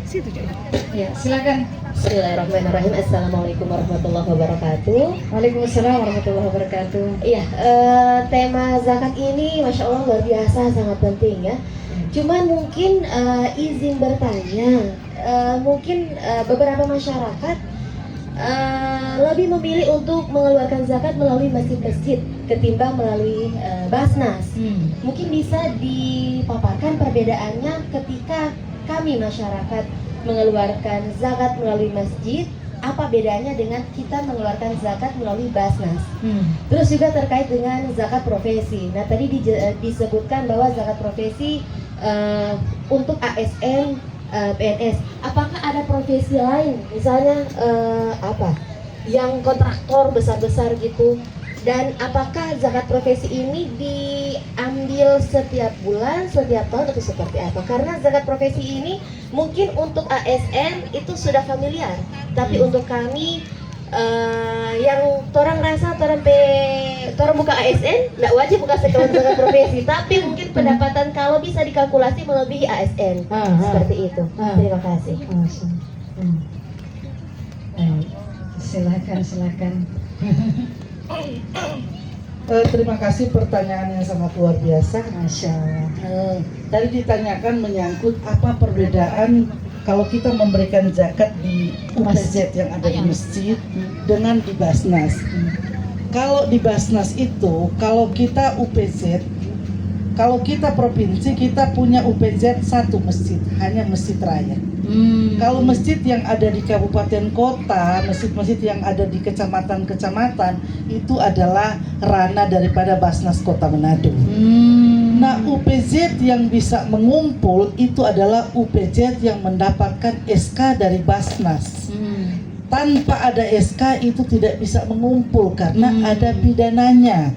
Situ juga. Ya, silakan. Bismillahirrahmanirrahim. Assalamualaikum warahmatullahi wabarakatuh. Waalaikumsalam warahmatullahi wabarakatuh. Iya, tema zakat ini Masya Allah luar biasa, sangat penting ya. Cuman mungkin izin bertanya, mungkin beberapa masyarakat lebih memilih untuk mengeluarkan zakat melalui masjid-masjid ketimbang melalui Basnas. Mungkin bisa dipaparkan perbedaannya ketika kami masyarakat mengeluarkan zakat melalui masjid, apa bedanya dengan kita mengeluarkan zakat melalui Basnas. Terus juga terkait dengan zakat profesi. Nah tadi disebutkan bahwa zakat profesi untuk ASN, PNS. Apakah ada profesi lain, misalnya yang kontraktor besar-besar gitu? Dan apakah zakat profesi ini diambil setiap bulan, setiap tahun, atau seperti apa? Karena zakat profesi ini mungkin untuk ASN itu sudah familiar, tapi untuk kami yang orang rasa orang buka ASN nggak wajib buka zakat profesi, tapi mungkin pendapatan kalau bisa dikalkulasi melebihi ASN. Seperti itu. Terima kasih. Silakan. Terima kasih, pertanyaan yang sangat luar biasa. Masya Allah. Tadi ditanyakan menyangkut apa perbedaan kalau kita memberikan zakat di UPZ yang ada di masjid dengan di Basnas. Kalau di Basnas itu, kalau kita UPZ, kalau kita provinsi, kita punya UPZ satu masjid, hanya masjid raya. Kalau masjid yang ada di kabupaten kota, masjid-masjid yang ada di kecamatan-kecamatan, itu adalah ranah daripada Basnas Kota Manado. Nah, UPZ yang bisa mengumpul itu adalah UPZ yang mendapatkan SK dari Basnas. Tanpa ada SK itu tidak bisa mengumpul karena ada pidananya.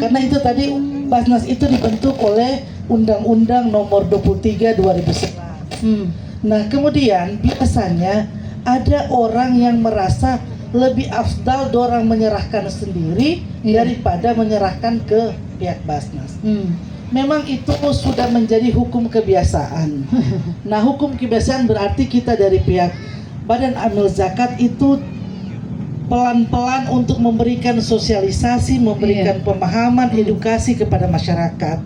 Karena itu tadi Basnas itu dibentuk oleh Undang-Undang Nomor 23 2011. Nah, kemudian biasanya ada orang yang merasa lebih afdal orang menyerahkan sendiri daripada menyerahkan ke pihak Basnas. Memang itu sudah menjadi hukum kebiasaan. Nah, hukum kebiasaan berarti kita dari pihak Badan Amil Zakat itu pelan-pelan untuk memberikan sosialisasi, memberikan pemahaman, edukasi kepada masyarakat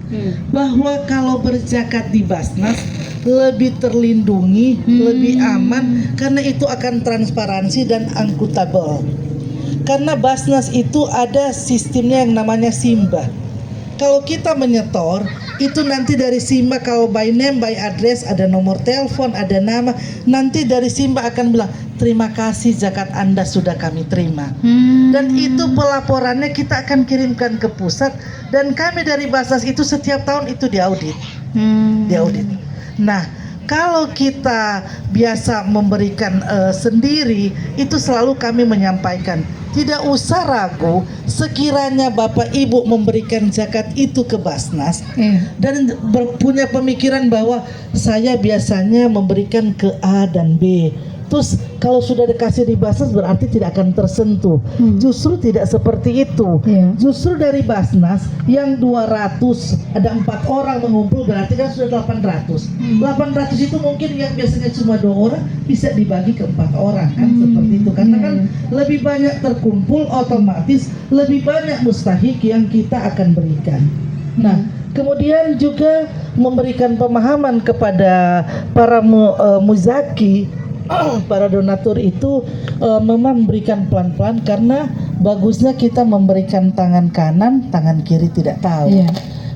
bahwa kalau berzakat di Basnas lebih terlindungi, lebih aman, karena itu akan transparansi dan akuntabel. Karena Basnas itu ada sistemnya yang namanya Simba. Kalau kita menyetor, itu nanti dari Simba, kalau by name, by address, ada nomor telepon, ada nama, nanti dari Simba akan bilang, terima kasih zakat Anda sudah kami terima. Dan itu pelaporannya kita akan kirimkan ke pusat, dan kami dari Basnas itu setiap tahun itu diaudit. Nah, kalau kita biasa memberikan sendiri, itu selalu kami menyampaikan, tidak usah ragu sekiranya Bapak Ibu memberikan zakat itu ke Basnas dan punya pemikiran bahwa saya biasanya memberikan ke A dan B. Terus kalau sudah dikasih di Basnas berarti tidak akan tersentuh. Justru tidak seperti itu. Justru dari Basnas yang 200 ada 4 orang mengumpul berarti kan sudah 800. 800 itu mungkin yang biasanya cuma 2 orang bisa dibagi ke 4 orang kan, seperti itu. Karena kan lebih banyak terkumpul, otomatis lebih banyak mustahik yang kita akan berikan. Nah, kemudian juga memberikan pemahaman kepada para muzaki, para donatur itu memang memberikan pelan-pelan, karena bagusnya kita memberikan tangan kanan, tangan kiri tidak tahu.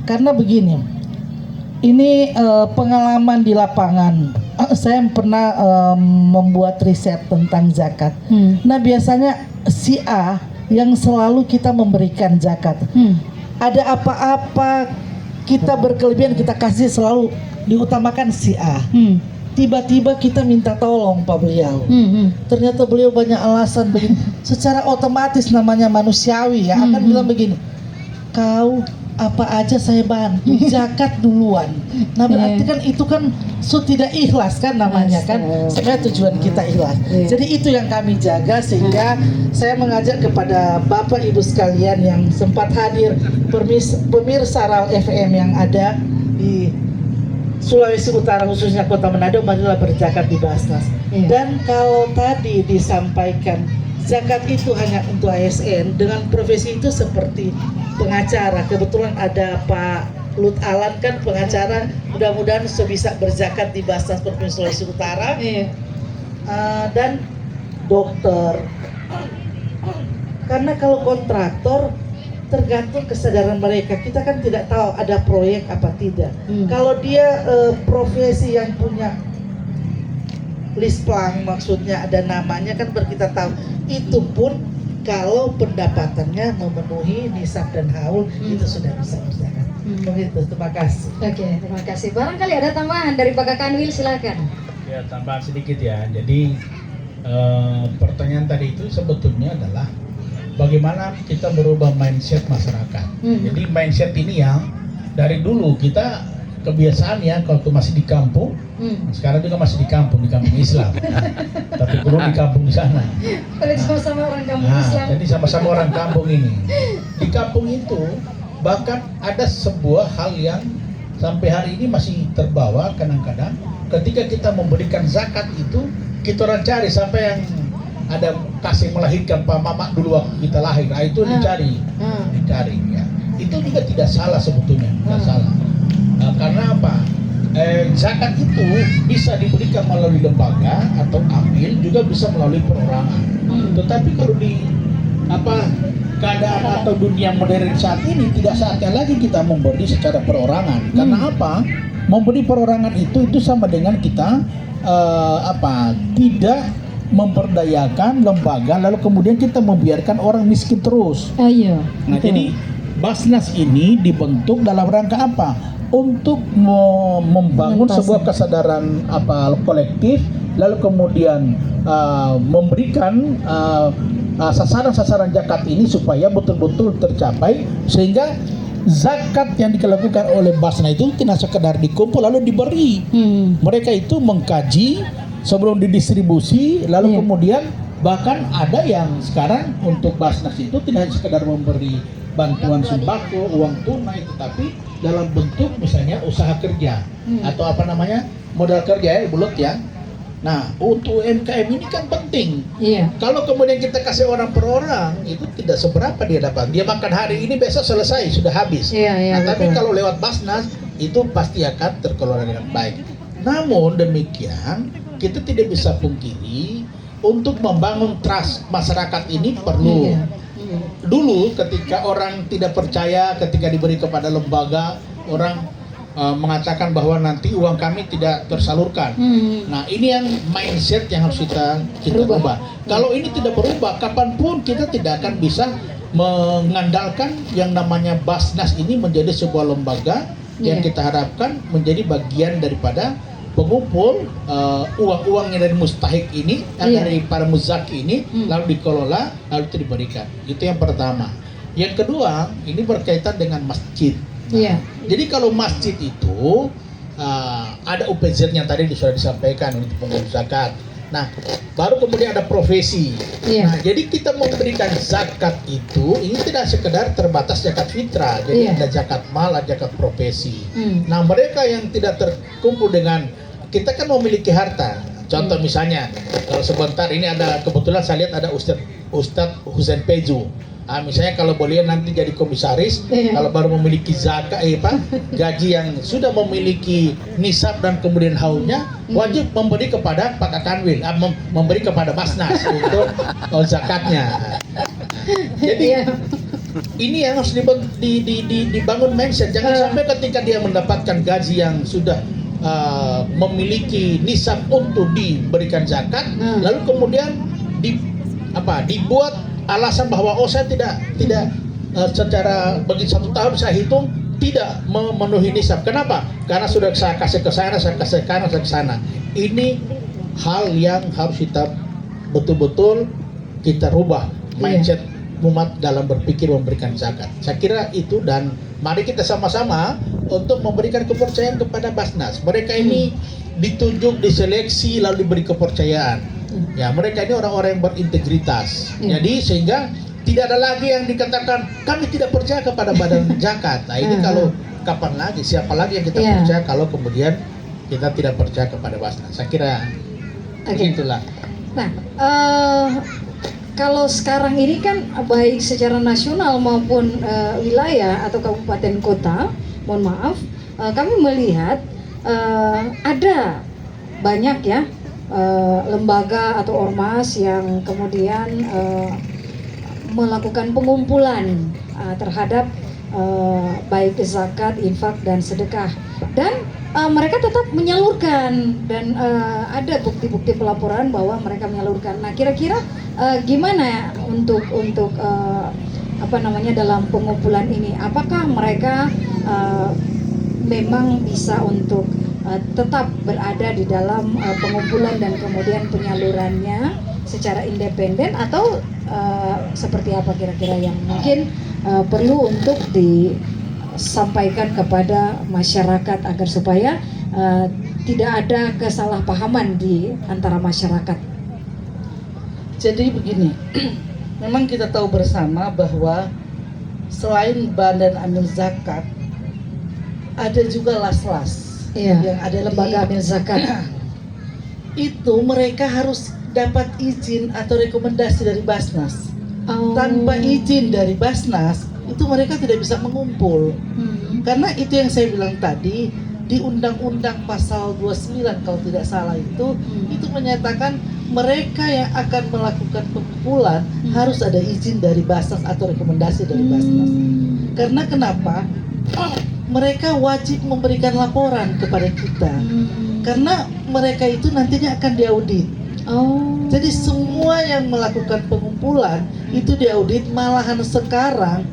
Karena begini, ini pengalaman di lapangan. Saya pernah membuat riset tentang zakat. Nah, biasanya si A yang selalu kita memberikan zakat. Ada apa-apa kita berkelebihan, kita kasih, selalu diutamakan si A. Tiba-tiba kita minta tolong Pak beliau, ternyata beliau banyak alasan begini. Secara otomatis namanya manusiawi ya, akan bilang begini, kau apa aja saya bantu, zakat duluan. Nah berarti kan itu kan tidak ikhlas kan namanya kan, sebenarnya tujuan kita ikhlas. Jadi itu yang kami jaga, sehingga saya mengajak kepada Bapak Ibu sekalian yang sempat hadir, pemirsa RAL FM yang ada di Sulawesi Utara khususnya Kota Manado, marilah berzakat di Basnas. Iya. Dan kalau tadi disampaikan zakat itu hanya untuk ASN, dengan profesi itu seperti pengacara. Kebetulan ada Pak Lut Alan kan pengacara, mudah-mudahan bisa berzakat di Basnas Provinsi Sulawesi Utara. Iya. Dan dokter. Karena kalau kontraktor tergantung kesadaran mereka. Kita kan tidak tahu ada proyek apa tidak. Kalau dia profesi yang punya list plang, maksudnya ada namanya kan kita tahu. Itu pun kalau pendapatannya memenuhi nisab dan haul, itu sudah bisa berzakat. Begitu, terima kasih. Oke, terima kasih. Barangkali ada tambahan dari Pak Kanwil, silakan. Ya, tambahan sedikit ya. Jadi pertanyaan tadi itu sebetulnya adalah bagaimana kita merubah mindset masyarakat. Jadi mindset ini yang dari dulu kita kebiasaan ya, kalau masih di kampung, sekarang juga masih di kampung Islam, tapi perlu di kampung di sana. Kalau sama-sama orang kampung Islam. Jadi sama-sama orang kampung ini. Di kampung itu bahkan ada sebuah hal yang sampai hari ini masih terbawa kadang-kadang. Ketika kita memberikan zakat itu, kita orang cari sampai yang ada kasih melahirkan Pak Mamak dulu waktu kita lahir, nah itu dicari ya. Itu juga tidak salah sebetulnya, tidak salah. Karena apa? Zakat itu bisa diberikan melalui lembaga atau amil, juga bisa melalui perorangan. Tetapi kalau di keadaan atau dunia modern saat ini, tidak saatnya lagi kita memberi secara perorangan. Karena apa? Memberi perorangan itu sama dengan kita tidak memperdayakan lembaga, lalu kemudian kita membiarkan orang miskin terus. Iya. Nah, jadi Basnas ini dibentuk dalam rangka apa? Untuk membangun sebuah kesadaran kolektif, lalu kemudian memberikan sasaran-sasaran zakat ini supaya betul-betul tercapai, sehingga zakat yang dilakukan oleh Basnas itu tidak sekedar dikumpul lalu diberi. Mereka itu mengkaji sebelum didistribusi, lalu kemudian bahkan ada yang sekarang untuk Basnas itu tidak sekedar memberi bantuan sembako, uang tunai, tetapi dalam bentuk misalnya usaha kerja atau modal kerja ya, bulut ya. Nah, untuk UMKM ini kan penting. Iya. Kalau kemudian kita kasih orang per orang, itu tidak seberapa dia dapat. Dia makan hari ini, besok selesai, sudah habis. Iya, Nah, tapi betul. kalau lewat Basnas, itu pasti akan terkelola dengan baik. Namun demikian, kita tidak bisa pungkiri untuk membangun trust masyarakat ini perlu. Dulu ketika orang tidak percaya, ketika diberi kepada lembaga, orang mengatakan bahwa nanti uang kami tidak tersalurkan. Nah, ini yang mindset yang harus kita rubah. Kalau ini tidak berubah, kapanpun kita tidak akan bisa mengandalkan yang namanya Basnas ini menjadi sebuah lembaga yang kita harapkan menjadi bagian daripada pengumpul uang-uang yang dari mustahik ini, dari para muzaki ini, lalu dikelola, lalu itu diberikan. Itu yang pertama. Yang kedua, ini berkaitan dengan masjid. Jadi kalau masjid itu ada UPZ-nya tadi sudah disampaikan untuk pengurus zakat. Nah, baru kemudian ada profesi. Nah, jadi kita memberikan zakat itu ini tidak sekedar terbatas zakat fitrah. Jadi ada zakat mal, ada zakat profesi. Nah, mereka yang tidak terkumpul dengan, kita kan memiliki harta. Contoh misalnya, kalau sebentar ini ada, kebetulan saya lihat ada Ustadz Husain Peju. Misalnya kalau boleh nanti jadi komisaris, kalau baru memiliki zakat, gaji yang sudah memiliki nisab dan kemudian haulnya, wajib memberi kepada Pak Kanwil, memberi kepada Basnas untuk zakatnya. Jadi ini yang harus dibangun mindset. Jangan sampai ketika dia mendapatkan gaji yang sudah memiliki nisab untuk diberikan zakat, lalu kemudian dibuat alasan bahwa saya tidak secara bagi 1 tahun saya hitung tidak memenuhi nisab. Kenapa? Karena sudah saya kasih ke sana, saya kasih ke kanan, saya ke sana. Ini hal yang harus kita betul-betul kita rubah mindset umat dalam berpikir memberikan zakat. Saya kira itu, dan mari kita sama-sama untuk memberikan kepercayaan kepada Basnas. Mereka ini ditunjuk, diseleksi, lalu diberi kepercayaan. Ya, mereka ini orang-orang yang berintegritas. Jadi sehingga tidak ada lagi yang dikatakan kami tidak percaya kepada badan zakat. Nah, ini kalau kapan lagi, siapa lagi yang kita percaya kalau kemudian kita tidak percaya kepada Basnas. Saya kira Oke. itulah. Nah, kalau sekarang ini kan baik secara nasional maupun wilayah atau kabupaten kota, mohon maaf, kami melihat ada banyak ya lembaga atau ormas yang kemudian melakukan pengumpulan terhadap baik zakat, infak dan sedekah, dan mereka tetap menyalurkan dan ada bukti-bukti pelaporan bahwa mereka menyalurkan. Nah, kira-kira gimana ya untuk apa namanya dalam pengumpulan ini? Apakah mereka memang bisa untuk tetap berada di dalam pengumpulan dan kemudian penyalurannya secara independen, atau seperti apa kira-kira yang mungkin perlu untuk disampaikan kepada masyarakat agar supaya tidak ada kesalahpahaman di antara masyarakat? Jadi begini, memang kita tahu bersama bahwa selain Badan Amil Zakat, ada juga las-las yang ada lembaga amil zakat. Itu mereka harus dapat izin atau rekomendasi dari Basnas. Oh. Tanpa izin dari Basnas, itu mereka tidak bisa mengumpul. Karena itu yang saya bilang tadi, di Undang-Undang Pasal 29 kalau tidak salah itu menyatakan mereka yang akan melakukan pengumpulan harus ada izin dari Basnas atau rekomendasi dari Basnas. Karena kenapa? Mereka wajib memberikan laporan kepada kita. Karena mereka itu nantinya akan diaudit. Jadi semua yang melakukan pengumpulan itu diaudit. Malahan sekarang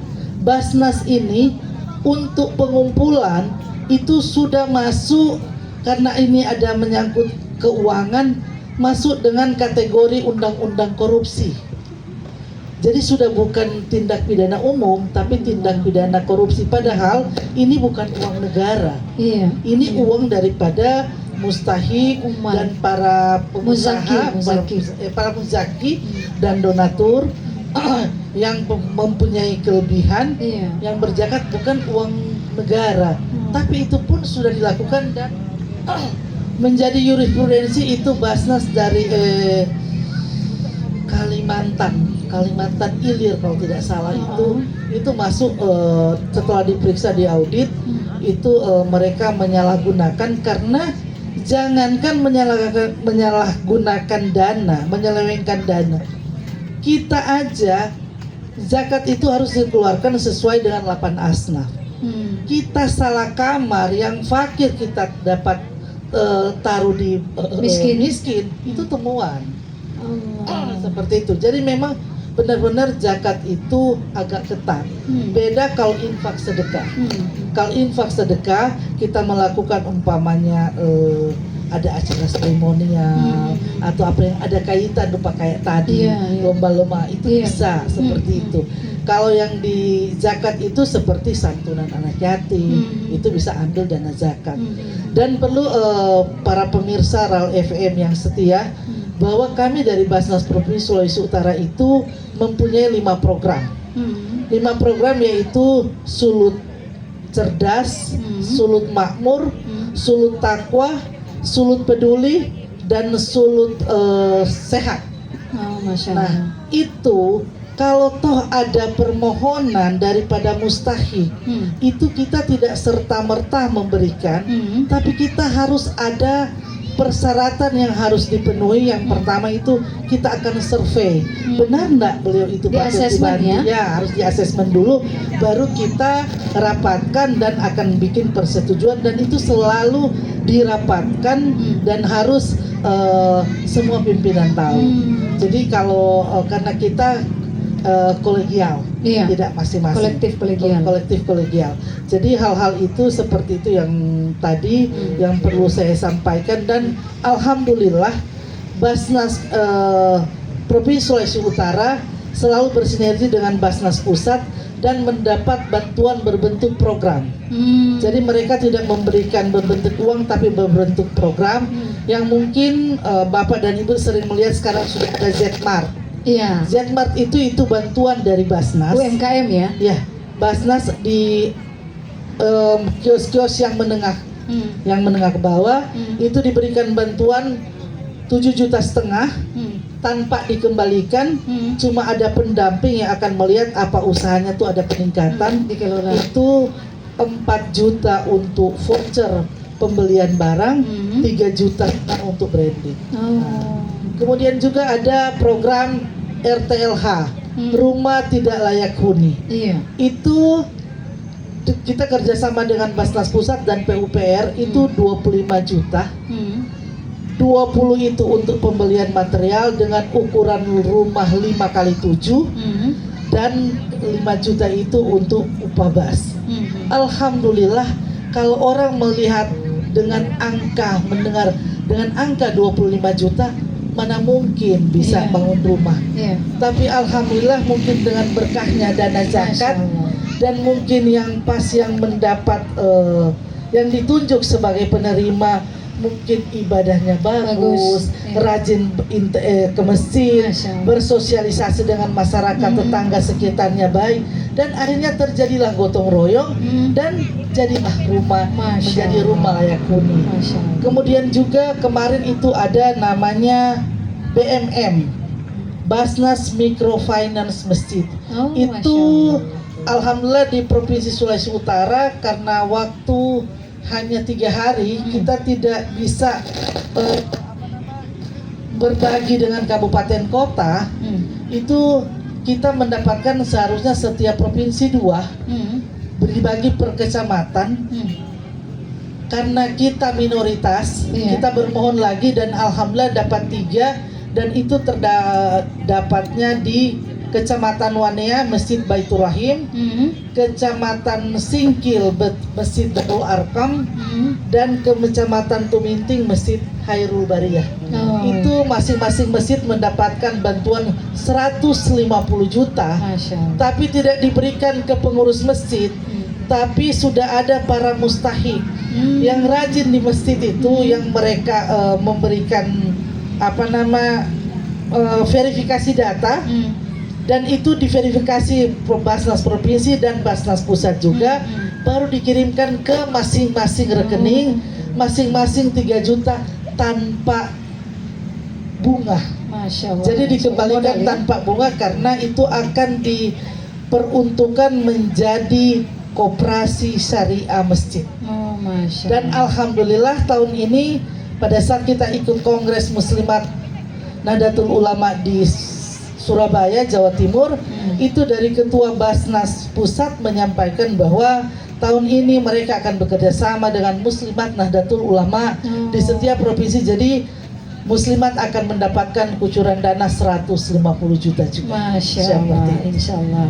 Basnas ini untuk pengumpulan itu sudah masuk, karena ini ada menyangkut keuangan, masuk dengan kategori undang-undang korupsi. Jadi sudah bukan tindak pidana umum, tapi tindak pidana korupsi. Padahal ini bukan uang negara. Ini uang daripada mustahik dan para pengusaha, para muzaki dan donatur yang mempunyai kelebihan, yang berzakat bukan uang negara. Tapi itu pun sudah dilakukan dan menjadi jurisprudensi itu Basnas dari Kalimantan Ilir kalau tidak salah. Itu masuk setelah diperiksa di audit itu mereka menyalahgunakan, karena jangankan menyalahgunakan dana, menyelewengkan dana, kita aja zakat itu harus dikeluarkan sesuai dengan 8 asnaf. Kita salah kamar, yang fakir kita dapat taruh di miskin itu temuan. Seperti itu. Jadi memang benar-benar zakat itu agak ketat. Beda kalau infak sedekah. Kalau infak sedekah kita melakukan umpamanya ada acara seremonial atau apa yang ada kaitan lupa kayak tadi lomba-lomba itu bisa seperti itu. Kalau yang di zakat itu seperti santunan anak yatim, itu bisa ambil dana zakat. Dan perlu para pemirsa RAL FM yang setia, bahwa kami dari Basnas Provinsi Sulawesi Utara itu mempunyai 5 program. 5 program yaitu Sulut Cerdas, Sulut Makmur, Sulut Takwa, Sulut Peduli, dan Sulut Sehat. Nah, itu kalau toh ada permohonan daripada mustahik, itu kita tidak serta-merta memberikan, tapi kita harus ada persyaratan yang harus dipenuhi. Yang pertama itu kita akan survei, benar enggak beliau itu patut dibantu, ya harus di asesmen dulu, baru kita rapatkan dan akan bikin persetujuan, dan itu selalu dirapatkan dan harus semua pimpinan tahu. Jadi kalau karena kita kolegial, tidak masing-masing, kolektif kolegial. Jadi hal-hal itu seperti itu yang tadi yang perlu saya sampaikan. Dan alhamdulillah Basnas Provinsi Sulawesi Utara selalu bersinergi dengan Basnas Pusat dan mendapat bantuan berbentuk program. Jadi mereka tidak memberikan berbentuk uang, tapi berbentuk program yang mungkin Bapak dan Ibu sering melihat sekarang sudah ada Zmart. Zmart itu bantuan dari Basnas. UMKM ya? Ya, Basnas di kios-kios yang menengah yang menengah ke bawah itu diberikan bantuan 7,5 juta tanpa dikembalikan, cuma ada pendamping yang akan melihat apa usahanya tuh ada peningkatan. Di kelurahan. Itu 4 juta untuk voucher pembelian barang, 3 juta untuk branding. Oh. Kemudian juga ada program RTLH, Rumah Tidak Layak Huni. Iya. Itu kita kerjasama dengan Basnas Pusat dan PUPR itu 25 juta. 20 itu untuk pembelian material dengan ukuran rumah 5x7 dan 5 juta itu untuk upah bas. Alhamdulillah kalau orang melihat dengan angka, mendengar dengan angka 25 juta, mana mungkin bisa Iya. bangun rumah. Iya. Tapi alhamdulillah mungkin dengan berkahnya dana zakat Masya Allah. dan mungkin yang pas yang mendapat yang ditunjuk sebagai penerima mungkin ibadahnya bagus, Iya. rajin ke masjid, Masya Allah. bersosialisasi dengan masyarakat tetangga sekitarnya baik, dan akhirnya terjadilah gotong royong dan jadilah rumah Masya menjadi Allah. rumah layak huni. Masya Allah. Kemudian juga kemarin itu ada namanya BMM, Basnas Microfinance Masjid. Oh, Itu Masya alhamdulillah di Provinsi Sulawesi Utara karena waktu hanya 3 hari kita tidak bisa berbagi dengan kabupaten kota. Itu kita mendapatkan seharusnya setiap provinsi 2 dibagi per kecamatan. Karena kita minoritas, Iya. kita bermohon lagi dan alhamdulillah dapat 3, dan itu terdapatnya di Kecamatan Wanea Masjid Baitur Rahim, Kecamatan Singkil Masjid Darul Arkam, dan ke Kecamatan Tuminting Masjid Hairul Bariyah. Oh. Itu masing-masing masjid mendapatkan bantuan 150 juta, Masya Allah. tapi tidak diberikan ke pengurus masjid, tapi sudah ada para mustahik yang rajin di masjid itu, yang mereka memberikan verifikasi data, dan itu diverifikasi Basnas Provinsi dan Basnas Pusat juga, baru dikirimkan ke masing-masing rekening, masing-masing 3 juta tanpa bunga. Masya Allah. Jadi dikembalikan Modal, ya? tanpa bunga karena itu akan diperuntukkan menjadi koperasi syariah masjid. Oh, Masya Dan Allah. alhamdulillah tahun ini pada saat kita ikut Kongres Muslimat Nahdlatul Ulama di Surabaya, Jawa Timur, itu dari Ketua Basnas Pusat menyampaikan bahwa tahun ini mereka akan bekerja sama dengan Muslimat Nahdlatul Ulama di setiap provinsi. Jadi Muslimat akan mendapatkan kucuran dana 150 juta juga. Masya Seperti Allah, itu. insya Allah.